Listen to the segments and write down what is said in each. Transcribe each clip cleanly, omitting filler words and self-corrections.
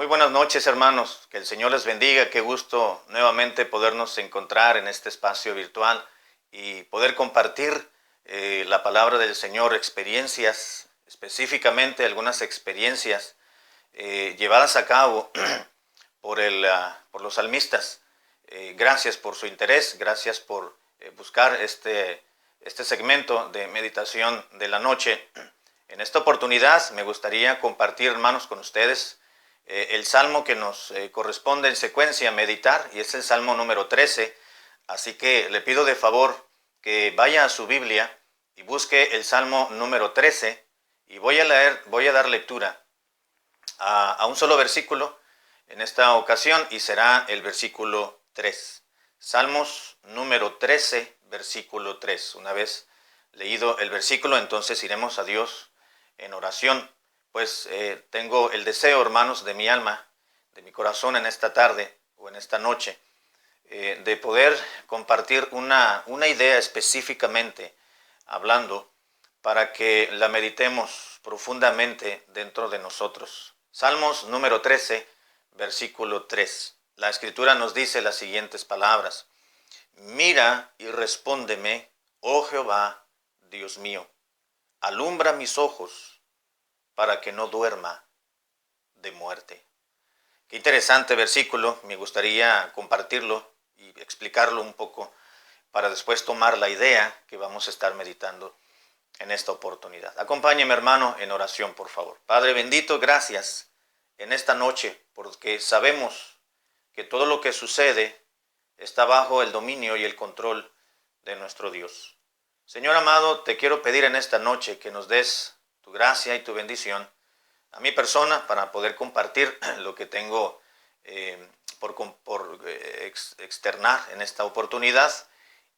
Muy buenas noches, hermanos. Que el Señor les bendiga. Qué gusto nuevamente podernos encontrar en este espacio virtual y poder compartir la palabra del Señor, experiencias, específicamente algunas experiencias llevadas a cabo por los salmistas. Gracias por su interés, gracias por buscar este segmento de meditación de la noche. En esta oportunidad me gustaría compartir, hermanos, con ustedes el salmo que nos corresponde en secuencia a meditar, y es el salmo número 13. Así que le pido de favor que vaya a su Biblia y busque el salmo número 13, y voy a dar lectura a un solo versículo en esta ocasión, y será el versículo 3. Salmos número 13, versículo 3. Una vez leído el versículo, entonces iremos a Dios en oración. Pues tengo el deseo, hermanos, de mi alma, de mi corazón en esta tarde o en esta noche, de poder compartir una idea específicamente hablando para que la meditemos profundamente dentro de nosotros. Salmos número 13, versículo 3. La Escritura nos dice las siguientes palabras: Mira y respóndeme, oh Jehová, Dios mío, alumbra mis ojos para que no duerma de muerte. Qué interesante versículo, me gustaría compartirlo y explicarlo un poco para después tomar la idea que vamos a estar meditando en esta oportunidad. Acompáñeme, hermano, en oración, por favor. Padre bendito, gracias en esta noche, porque sabemos que todo lo que sucede está bajo el dominio y el control de nuestro Dios. Señor amado, te quiero pedir en esta noche que nos des tu gracia y tu bendición a mi persona para poder compartir lo que tengo por externar en esta oportunidad,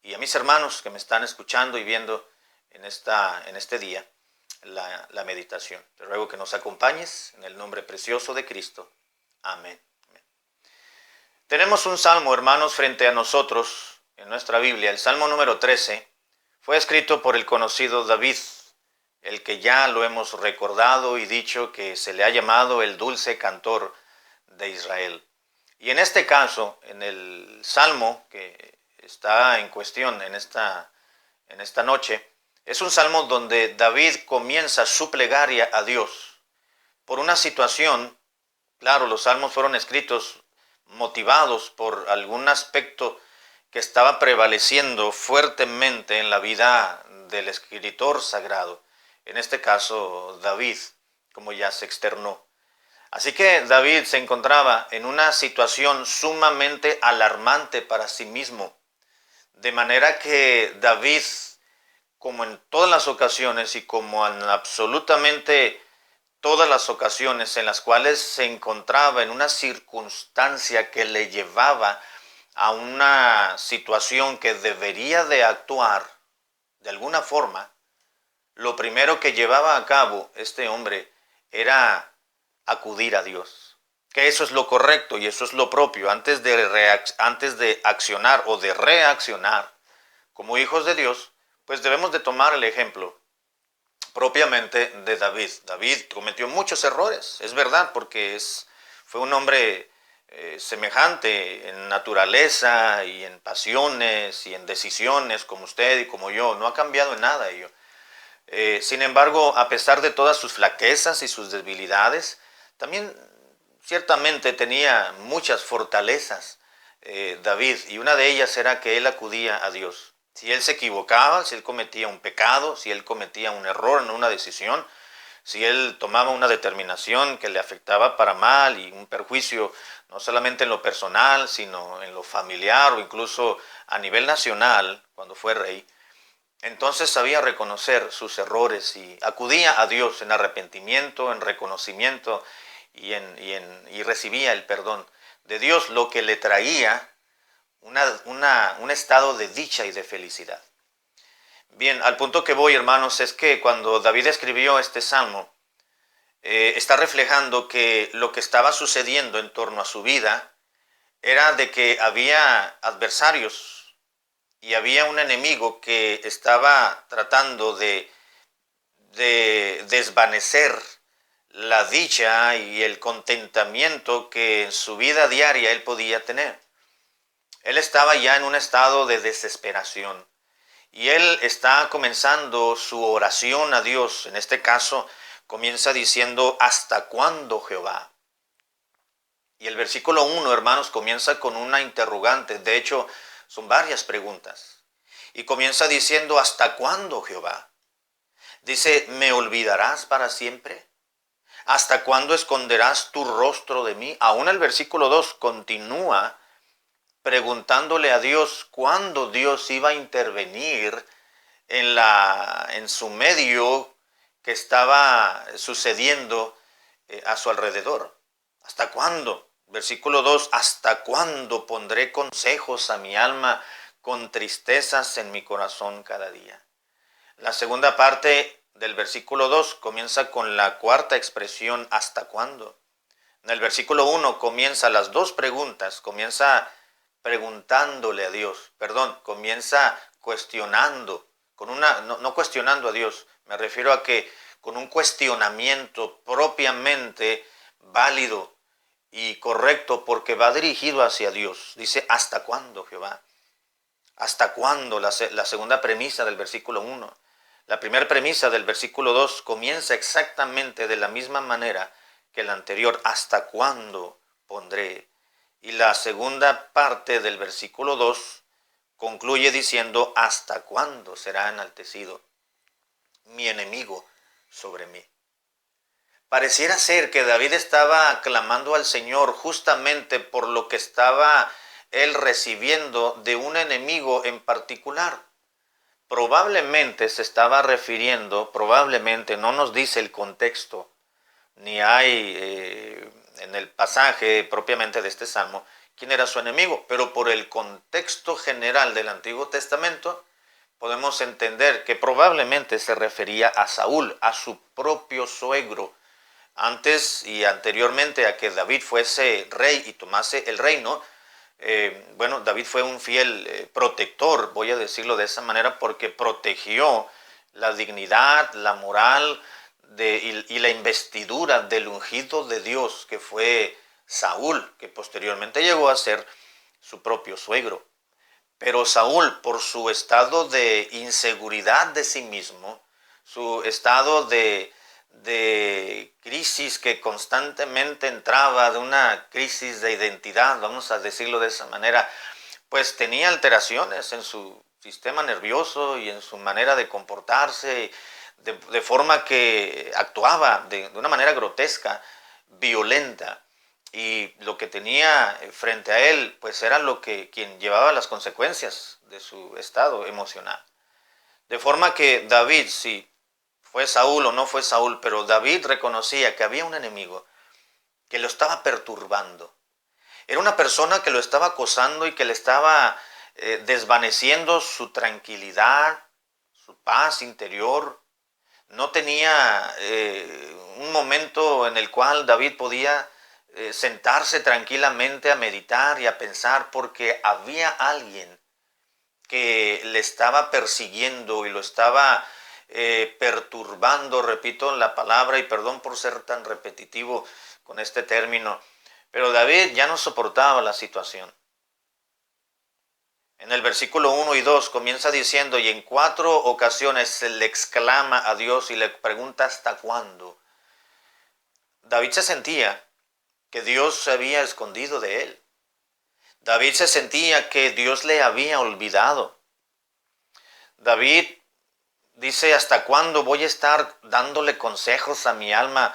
y a mis hermanos que me están escuchando y viendo en este día la meditación. Te ruego que nos acompañes en el nombre precioso de Cristo. Amén. Amén. Tenemos un salmo, hermanos, frente a nosotros en nuestra Biblia. El salmo número 13 fue escrito por el conocido David, el que ya lo hemos recordado y dicho que se le ha llamado el dulce cantor de Israel. Y en este caso, en el salmo que está en cuestión en esta noche, es un salmo donde David comienza su plegaria a Dios por una situación. Claro, los salmos fueron escritos motivados por algún aspecto que estaba prevaleciendo fuertemente en la vida del escritor sagrado, en este caso David, como ya se externó. Así que David se encontraba en una situación sumamente alarmante para sí mismo, de manera que David, como en todas las ocasiones y como en absolutamente todas las ocasiones en las cuales se encontraba en una circunstancia que le llevaba a una situación que debería de actuar de alguna forma, lo primero que llevaba a cabo este hombre era acudir a Dios. Que eso es lo correcto y eso es lo propio. Antes de accionar o de reaccionar como hijos de Dios, pues debemos de tomar el ejemplo propiamente de David. David cometió muchos errores, es verdad, porque fue un hombre semejante en naturaleza y en pasiones y en decisiones como usted y como yo. No ha cambiado en nada ello. Sin embargo, a pesar de todas sus flaquezas y sus debilidades, también ciertamente tenía muchas fortalezas David, y una de ellas era que él acudía a Dios. Si él se equivocaba, si él cometía un pecado, si él cometía un error en una decisión, si él tomaba una determinación que le afectaba para mal y un perjuicio no solamente en lo personal, sino en lo familiar o incluso a nivel nacional, cuando fue rey, entonces sabía reconocer sus errores y acudía a Dios en arrepentimiento, en reconocimiento y recibía el perdón de Dios, lo que le traía un estado de dicha y de felicidad. Bien, al punto que voy, hermanos, es que cuando David escribió este salmo, está reflejando que lo que estaba sucediendo en torno a su vida era de que había adversarios y había un enemigo que estaba tratando de desvanecer la dicha y el contentamiento que en su vida diaria él podía tener. Él estaba ya en un estado de desesperación y él está comenzando su oración a Dios. En este caso comienza diciendo: ¿hasta cuándo, Jehová? Y el versículo 1, hermanos, comienza con una interrogante. De hecho, son varias preguntas. Y comienza diciendo: ¿hasta cuándo, Jehová? Dice: ¿me olvidarás para siempre? ¿Hasta cuándo esconderás tu rostro de mí? Aún el versículo 2 continúa preguntándole a Dios cuándo Dios iba a intervenir en su medio que estaba sucediendo a su alrededor. ¿Hasta cuándo? Versículo 2, ¿hasta cuándo pondré consejos a mi alma con tristezas en mi corazón cada día? La segunda parte del versículo 2 comienza con la cuarta expresión: ¿hasta cuándo? En el versículo 1 comienza las dos preguntas, comienza preguntándole a Dios, comienza cuestionando, no cuestionando a Dios, me refiero a que con un cuestionamiento propiamente válido y correcto, porque va dirigido hacia Dios. Dice: ¿hasta cuándo, Jehová? ¿Hasta cuándo? La segunda premisa del versículo 1. La primera premisa del versículo 2 comienza exactamente de la misma manera que la anterior: ¿hasta cuándo pondré? Y la segunda parte del versículo 2 concluye diciendo: ¿hasta cuándo será enaltecido mi enemigo sobre mí? Pareciera ser que David estaba clamando al Señor justamente por lo que estaba él recibiendo de un enemigo en particular. Probablemente se estaba refiriendo, probablemente, no nos dice el contexto, ni hay en el pasaje propiamente de este salmo quién era su enemigo, pero por el contexto general del Antiguo Testamento podemos entender que probablemente se refería a Saúl, a su propio suegro. Antes y anteriormente a que David fuese rey y tomase el reino, David fue un fiel protector, voy a decirlo de esa manera, porque protegió la dignidad, la moral y la investidura del ungido de Dios, que fue Saúl, que posteriormente llegó a ser su propio suegro. Pero Saúl, por su estado de inseguridad de sí mismo, su estado de crisis que constantemente entraba, de una crisis de identidad, vamos a decirlo de esa manera, pues tenía alteraciones en su sistema nervioso y en su manera de comportarse, de forma que actuaba de una manera grotesca, violenta. Y lo que tenía frente a él, pues era quien llevaba las consecuencias de su estado emocional. De forma que David, si fue Saúl o no fue Saúl, pero David reconocía que había un enemigo que lo estaba perturbando. Era una persona que lo estaba acosando y que le estaba desvaneciendo su tranquilidad, su paz interior. No tenía un momento en el cual David podía sentarse tranquilamente a meditar y a pensar, porque había alguien que le estaba persiguiendo y lo estaba perturbando, repito la palabra y perdón por ser tan repetitivo con este término, pero David ya no soportaba la situación. En el versículo 1 y 2 comienza diciendo: y en 4 ocasiones se le exclama a Dios y le pregunta ¿hasta cuándo? David se sentía que Dios se había escondido de él. David se sentía que Dios le había olvidado. David dice: ¿hasta cuándo voy a estar dándole consejos a mi alma?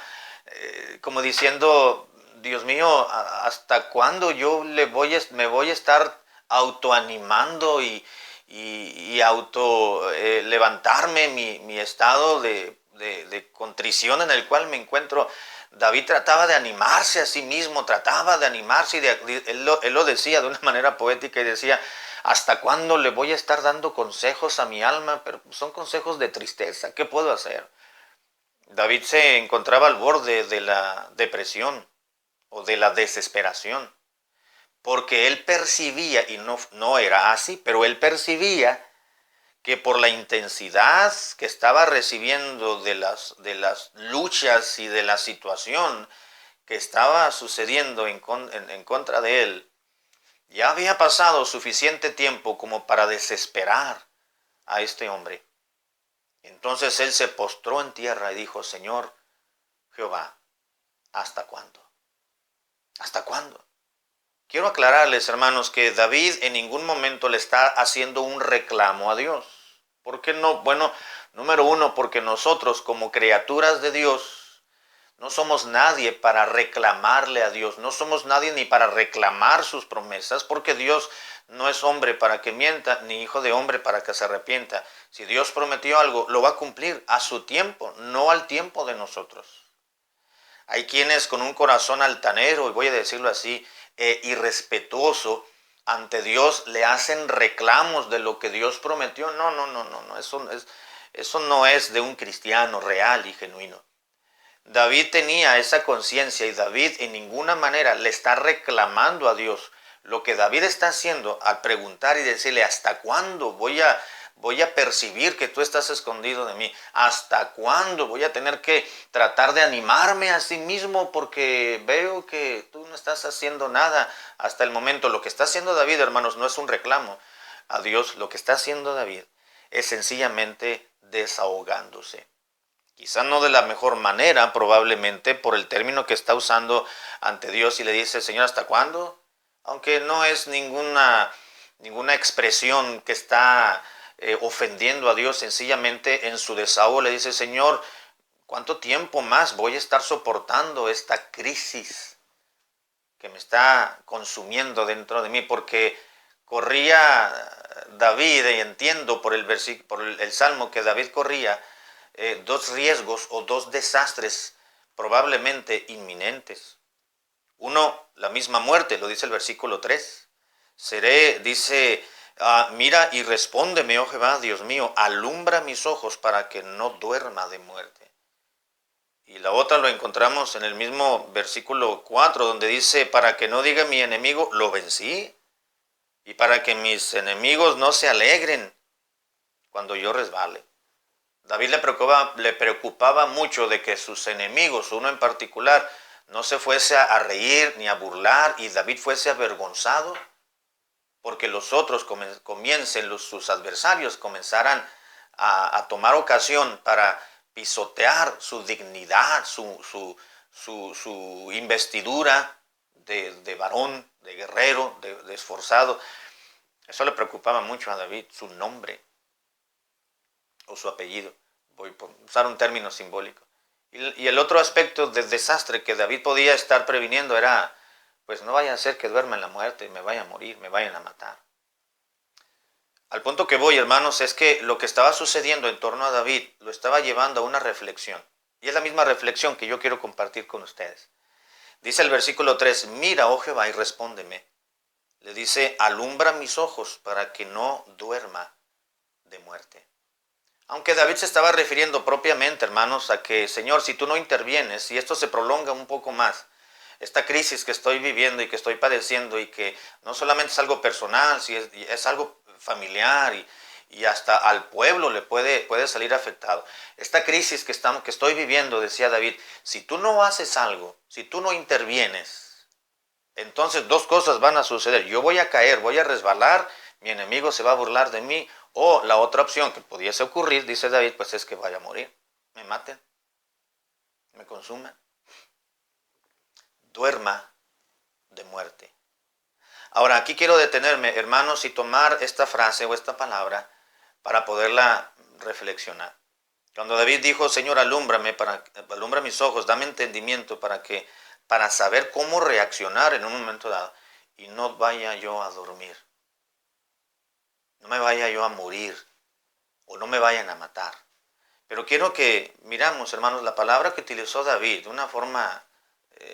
Como diciendo: Dios mío, ¿hasta cuándo yo me voy a estar autoanimando y auto levantarme mi estado de contrición en el cual me encuentro? David trataba de animarse a sí mismo, trataba de animarse, él lo decía de una manera poética y decía: ¿hasta cuándo le voy a estar dando consejos a mi alma? Pero son consejos de tristeza, ¿qué puedo hacer? David se encontraba al borde de la depresión o de la desesperación, porque él percibía, y no era así, pero él percibía que por la intensidad que estaba recibiendo de las luchas y de la situación que estaba sucediendo en contra de él, ya había pasado suficiente tiempo como para desesperar a este hombre. Entonces él se postró en tierra y dijo: Señor Jehová, ¿hasta cuándo? ¿Hasta cuándo? Quiero aclararles, hermanos, que David en ningún momento le está haciendo un reclamo a Dios. ¿Por qué no? Bueno, número uno, porque nosotros como criaturas de Dios no somos nadie para reclamarle a Dios. No somos nadie ni para reclamar sus promesas, porque Dios no es hombre para que mienta, ni hijo de hombre para que se arrepienta. Si Dios prometió algo, lo va a cumplir a su tiempo, no al tiempo de nosotros. Hay quienes con un corazón altanero, y voy a decirlo así, irrespetuoso ante Dios, le hacen reclamos de lo que Dios prometió. No, eso no es de un cristiano real y genuino. David tenía esa conciencia y David en ninguna manera le está reclamando a Dios. Lo que David está haciendo al preguntar y decirle: ¿hasta cuándo voy a percibir que tú estás escondido de mí? ¿Hasta cuándo voy a tener que tratar de animarme a sí mismo porque veo que tú no estás haciendo nada hasta el momento? Lo que está haciendo David, hermanos, no es un reclamo a Dios. Lo que está haciendo David es sencillamente desahogándose. Quizá no de la mejor manera, probablemente por el término que está usando ante Dios, y le dice: Señor, ¿hasta cuándo? Aunque no es ninguna expresión que está ofendiendo a Dios. Sencillamente en su desahogo le dice: Señor, ¿cuánto tiempo más voy a estar soportando esta crisis que me está consumiendo dentro de mí? Porque corría David, y entiendo por el salmo que David corría dos riesgos o dos desastres probablemente inminentes. Uno, la misma muerte, lo dice el versículo 3. Dice: mira y respóndeme, oh Jehová, Dios mío, alumbra mis ojos para que no duerma de muerte. Y la otra lo encontramos en el mismo versículo 4, donde dice: para que no diga mi enemigo, lo vencí, y para que mis enemigos no se alegren cuando yo resbale. David le preocupaba mucho de que sus enemigos, uno en particular, no se fuese a reír ni a burlar, y David fuese avergonzado porque los otros sus adversarios comenzaran a tomar ocasión para pisotear su dignidad, su investidura de varón, de guerrero, de esforzado. Eso le preocupaba mucho a David, su nombre o su apellido. Voy a usar un término simbólico. Y el otro aspecto del desastre que David podía estar previniendo era: pues no vaya a ser que duerma en la muerte, me vaya a morir, me vayan a matar. Al punto que voy, hermanos, es que lo que estaba sucediendo en torno a David lo estaba llevando a una reflexión. Y es la misma reflexión que yo quiero compartir con ustedes. Dice el versículo 3, mira, oh Jehová, y respóndeme. Le dice: alumbra mis ojos para que no duerma de muerte. Aunque David se estaba refiriendo propiamente, hermanos, a que: Señor, si tú no intervienes, y esto se prolonga un poco más, esta crisis que estoy viviendo y que estoy padeciendo, y que no solamente es algo personal, si es algo familiar, y hasta al pueblo le puede salir afectado. Esta crisis que estoy viviendo, decía David, si tú no haces algo, si tú no intervienes, entonces dos cosas van a suceder: yo voy a caer, voy a resbalar, mi enemigo se va a burlar de mí, o la otra opción que pudiese ocurrir, dice David, pues es que vaya a morir, me maten, me consuman, duerma de muerte. Ahora, aquí quiero detenerme, hermanos, y tomar esta frase o esta palabra para poderla reflexionar. Cuando David dijo: Señor, alumbra mis ojos, dame entendimiento para saber cómo reaccionar en un momento dado, y no vaya yo a dormir, no me vaya yo a morir, o no me vayan a matar. Pero quiero que miramos, hermanos, la palabra que utilizó David de una forma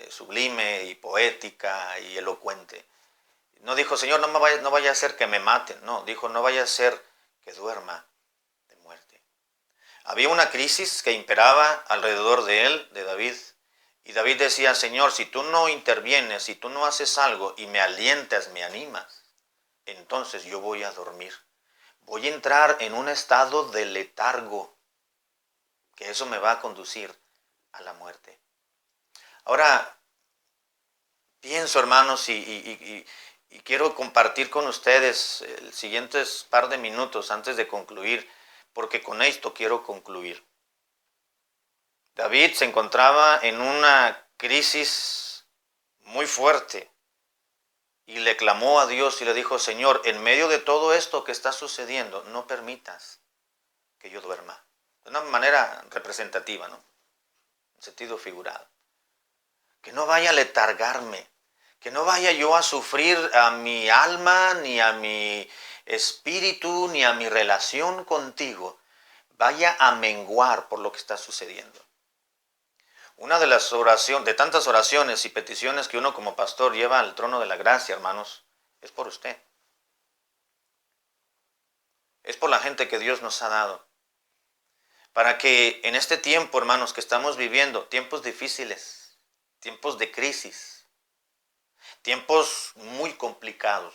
sublime y poética y elocuente. No dijo: Señor, no vaya a ser que me maten. No, dijo: no vaya a ser que duerma de muerte. Había una crisis que imperaba alrededor de él, de David. Y David decía: Señor, si tú no intervienes, si tú no haces algo y me alientas, me animas, entonces yo voy a dormir. voy a entrar en un estado de letargo, que eso me va a conducir a la muerte. Ahora, pienso, hermanos, y quiero compartir con ustedes el siguientes par de minutos antes de concluir, porque con esto quiero concluir. David se encontraba en una crisis muy fuerte y le clamó a Dios y le dijo: Señor, en medio de todo esto que está sucediendo, no permitas que yo duerma. De una manera representativa, ¿no? En sentido figurado. Que no vaya a letargarme, que no vaya yo a sufrir a mi alma, ni a mi espíritu, ni a mi relación contigo, vaya a menguar por lo que está sucediendo. Una de las oraciones, de tantas oraciones y peticiones que uno como pastor lleva al trono de la gracia, hermanos, es por usted. Es por la gente que Dios nos ha dado. Para que en este tiempo, hermanos, que estamos viviendo, tiempos difíciles, tiempos de crisis, tiempos muy complicados.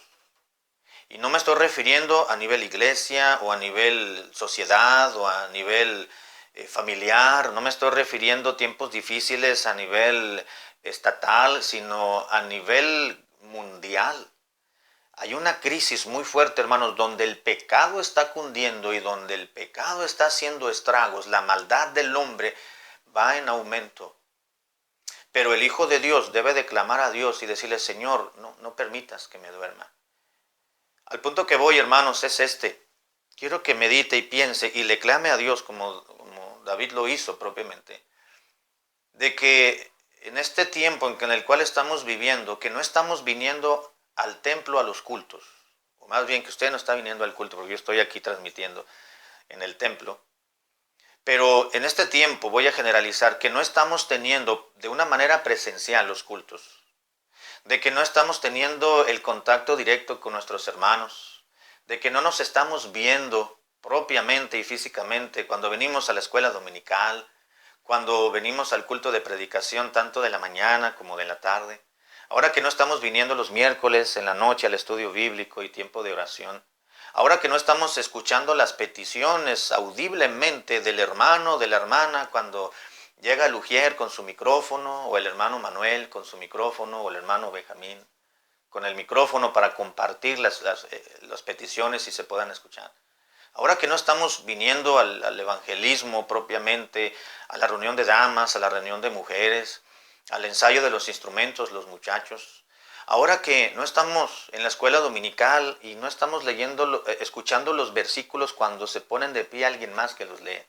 Y no me estoy refiriendo a nivel iglesia o a nivel sociedad o a nivel familiar, no me estoy refiriendo a tiempos difíciles a nivel estatal, sino a nivel mundial. Hay una crisis muy fuerte, hermanos, donde el pecado está cundiendo y donde el pecado está haciendo estragos. La maldad del hombre va en aumento. Pero el Hijo de Dios debe de clamar a Dios y decirle: Señor, no permitas que me duerma. Al punto que voy, hermanos, es este. Quiero que medite y piense y le clame a Dios como David lo hizo propiamente. De que en este tiempo en el cual estamos viviendo, que no estamos viniendo al templo a los cultos. O más bien que usted no está viniendo al culto, porque yo estoy aquí transmitiendo en el templo. Pero en este tiempo voy a generalizar que no estamos teniendo de una manera presencial los cultos. De que no estamos teniendo el contacto directo con nuestros hermanos. De que no nos estamos viendo propiamente y físicamente cuando venimos a la escuela dominical, cuando venimos al culto de predicación tanto de la mañana como de la tarde. Ahora que no estamos viniendo los miércoles en la noche al estudio bíblico y tiempo de oración. Ahora que no estamos escuchando las peticiones audiblemente del hermano, de la hermana, cuando llega el ujier con su micrófono, o el hermano Manuel con su micrófono, o el hermano Benjamín con el micrófono para compartir las peticiones y se puedan escuchar. Ahora que no estamos viniendo al evangelismo propiamente, a la reunión de damas, a la reunión de mujeres, al ensayo de los instrumentos, los muchachos. Ahora que no estamos en la escuela dominical y no estamos leyendo, escuchando los versículos cuando se ponen de pie alguien más que los lee.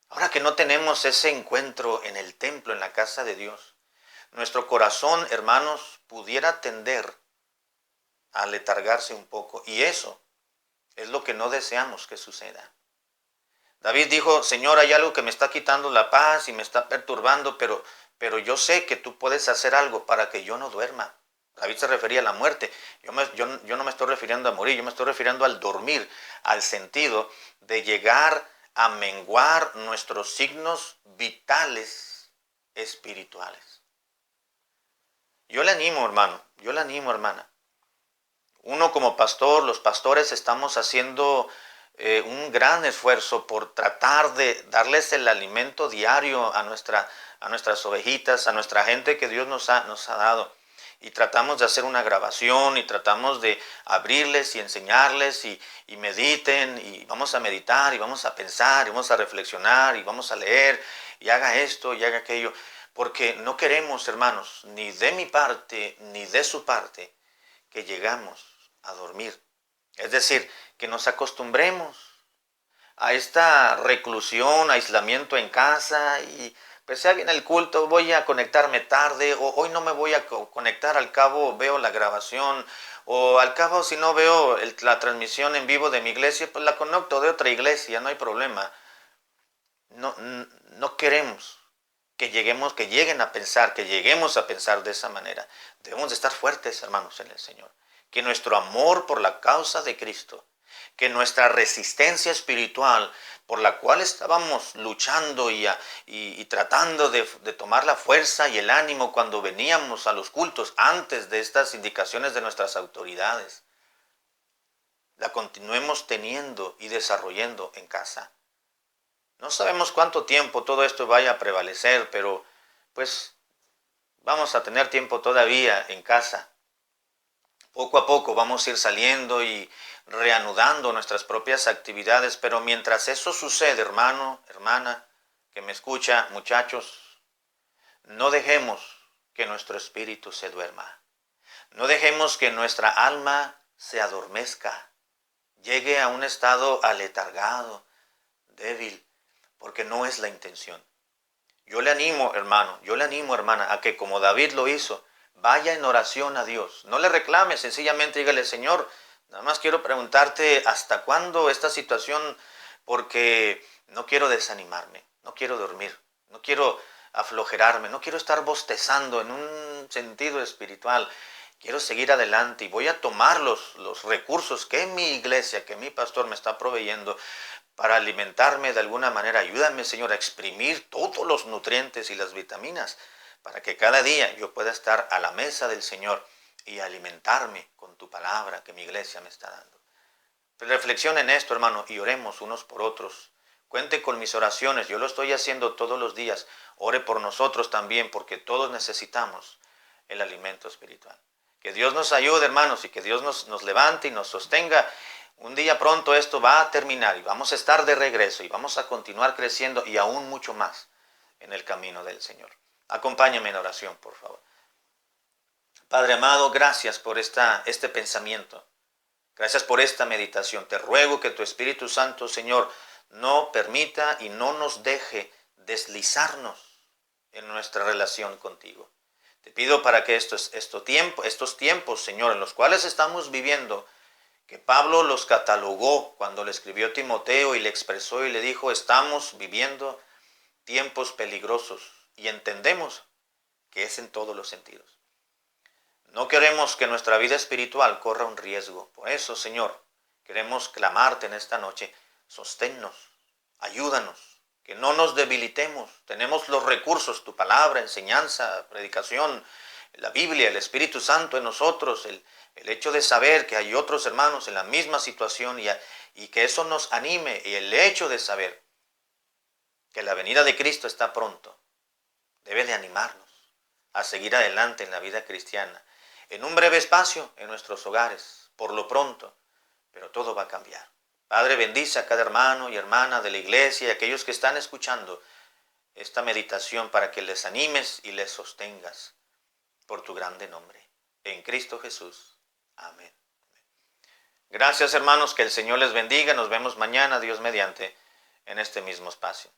Ahora que no tenemos ese encuentro en el templo, en la casa de Dios, nuestro corazón, hermanos, pudiera tender a letargarse un poco. Y eso es lo que no deseamos que suceda. David dijo: Señor, hay algo que me está quitando la paz y me está perturbando, pero yo sé que tú puedes hacer algo para que yo no duerma. David se refería a la muerte. Yo no me estoy refiriendo a morir, yo me estoy refiriendo al dormir, al sentido de llegar a menguar nuestros signos vitales espirituales. Yo le animo, hermano, yo le animo, hermana. Uno como pastor, los pastores estamos haciendo un gran esfuerzo por tratar de darles el alimento diario a nuestras ovejitas, a nuestra gente que Dios nos ha dado. Y tratamos de hacer una grabación y tratamos de abrirles y enseñarles y mediten y vamos a meditar y vamos a pensar y vamos a reflexionar y vamos a leer y haga esto y haga aquello. Porque no queremos, hermanos, ni de mi parte ni de su parte, que llegamos a dormir. Es decir, que nos acostumbremos a esta reclusión, aislamiento en casa y pues ya viene el culto, voy a conectarme tarde o hoy no me voy a conectar, al cabo veo la grabación o al cabo si no veo la transmisión en vivo de mi iglesia, pues la conecto de otra iglesia, no hay problema. No queremos que lleguemos a pensar de esa manera. Debemos de estar fuertes, hermanos, en el Señor. Que nuestro amor por la causa de Cristo, que nuestra resistencia espiritual por la cual estábamos luchando y tratando de tomar la fuerza y el ánimo cuando veníamos a los cultos antes de estas indicaciones de nuestras autoridades, la continuemos teniendo y desarrollando en casa. No sabemos cuánto tiempo todo esto vaya a prevalecer, pero pues vamos a tener tiempo todavía en casa. Poco a poco vamos a ir saliendo y reanudando nuestras propias actividades, pero mientras eso sucede, hermano, hermana, que me escucha, muchachos, no dejemos que nuestro espíritu se duerma. No dejemos que nuestra alma se adormezca, llegue a un estado aletargado, débil, porque no es la intención. Yo le animo, hermano, yo le animo, hermana, a que como David lo hizo, vaya en oración a Dios. No le reclame, sencillamente dígale, Señor, nada más quiero preguntarte hasta cuándo esta situación, porque no quiero desanimarme, no quiero dormir, no quiero aflojerarme, no quiero estar bostezando en un sentido espiritual. Quiero seguir adelante y voy a tomar los recursos que mi iglesia, que mi pastor me está proveyendo para alimentarme de alguna manera. Ayúdame, Señor, a exprimir todos los nutrientes y las vitaminas para que cada día yo pueda estar a la mesa del Señor y alimentarme con tu palabra que mi iglesia me está dando. Reflexione en esto, hermano, y oremos unos por otros. Cuente con mis oraciones, yo lo estoy haciendo todos los días. Ore por nosotros también, porque todos necesitamos el alimento espiritual. Que Dios nos ayude, hermanos, y que Dios nos levante y nos sostenga. Un día pronto esto va a terminar y vamos a estar de regreso y vamos a continuar creciendo y aún mucho más en el camino del Señor. Acompáñame en oración, por favor. Padre amado, gracias por este pensamiento. Gracias por esta meditación. Te ruego que tu Espíritu Santo, Señor, no permita y no nos deje deslizarnos en nuestra relación contigo. Te pido para que estos tiempos, Señor, en los cuales estamos viviendo, que Pablo los catalogó cuando le escribió a Timoteo y le expresó y le dijo, estamos viviendo tiempos peligrosos y entendemos que es en todos los sentidos. No queremos que nuestra vida espiritual corra un riesgo. Por eso, Señor, queremos clamarte en esta noche, sosténnos, ayúdanos, que no nos debilitemos. Tenemos los recursos, tu palabra, enseñanza, predicación, la Biblia, el Espíritu Santo en nosotros, el hecho de saber que hay otros hermanos en la misma situación y que eso nos anime, y el hecho de saber que la venida de Cristo está pronto, debe de animarnos a seguir adelante en la vida cristiana, en un breve espacio en nuestros hogares, por lo pronto, pero todo va a cambiar. Padre, bendice a cada hermano y hermana de la iglesia y a aquellos que están escuchando esta meditación para que les animes y les sostengas por tu grande nombre. En Cristo Jesús. Amén. Gracias, hermanos, que el Señor les bendiga. Nos vemos mañana, Dios mediante, en este mismo espacio.